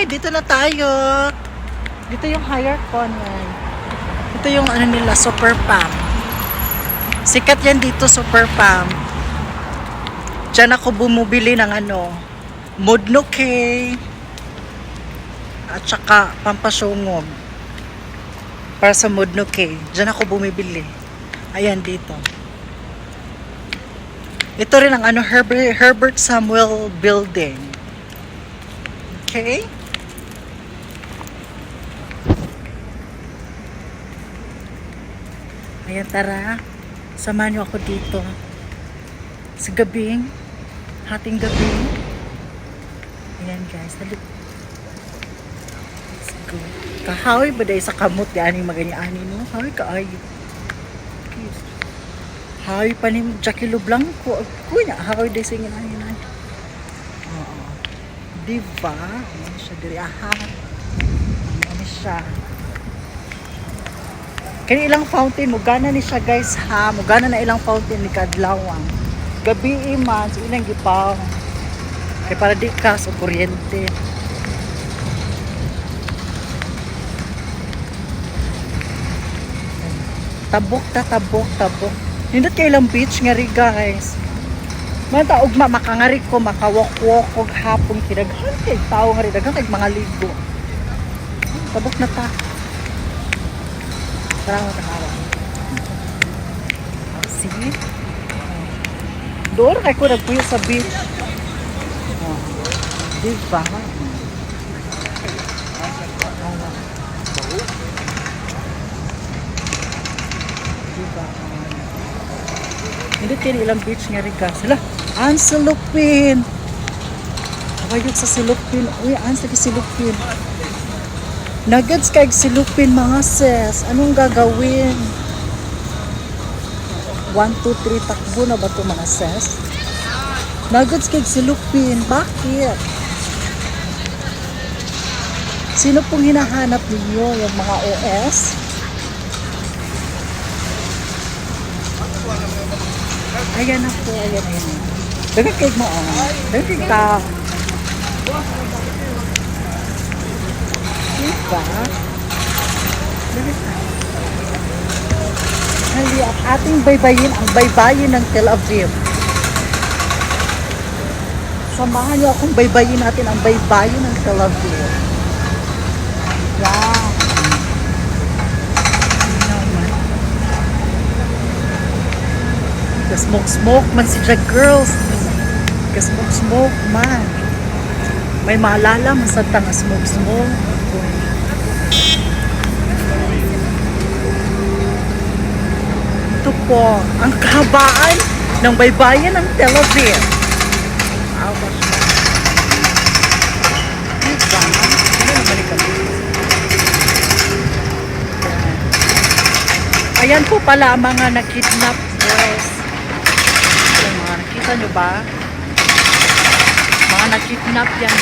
Hi! Dito na tayo. Dito yung higher corner. Ito yung ano nila, Super Pump. Sikat yan dito, Super Pump. Diyan ako bumubili ng Mudnokay at saka pampasungog. Para sa Mudnokay. Diyan ako bumibili. Ayan dito. Ito rin ang Herbert Samuel Building. Okay? Ayan, tara. Samahan niyo ako dito. Sa gabing, hating gabing. Ayan guys, let's go. Kahawi ba dahil sa kamot yan yung magani-ani no? Hawi kaayo. Hawi pa ni Jackie Lublanco. Kuya, hawi dahil sa ingin na. Oo. Diba? Ayan siya diri. Aha. Ayan siya. Kaya ilang fountain, mugana ni siya guys ha. Mugana na ilang fountain ni Kadlawang. Gabi man, so ilang gipaw. Kaya para di ka sa kuryente. Tabok. Nindot kay ilang beach nga ri guys. Manta ugma makangari ko, makawok-wok og hapon kidaghan kay tao nga ri daghan kay mga ligo. Tabok na ta. Tara mo tanawa. See? Doon kay ko nagpuyo sa beach. Oh. Diba? Diba? Hindi kini ilang beach nga rin ka. Sila, ang silupin. Nakayot sa silupin. Uy, ang sa silupin. Nuggets kay silupin mga sis. Anong gagawin? 1, 2, 3 takbo na ba ito mga sis? Nuggets kay silupin. Bakit? Sino pong hinahanap ninyo? Yung mga OS? Ayan na po. Ayan. Dagat kay mo. Dagat kay ka. Diba? Hali at ating baybayin ang baybayin ng Tel Aviv. Samahan niyo akong baybayin natin ang baybayin ng Tel Aviv. Yeah. Smoke man si Jack girls. Smoke man. May maalala man sa tanga smoke. Ito po, ang kahabaan ng baybayin ng Tel Aviv. Diba? Ano naman kami? Ayan po pala ang mga nakidnap girls. Ayan, mga nakita nyo ba? Mga nakidnap yan.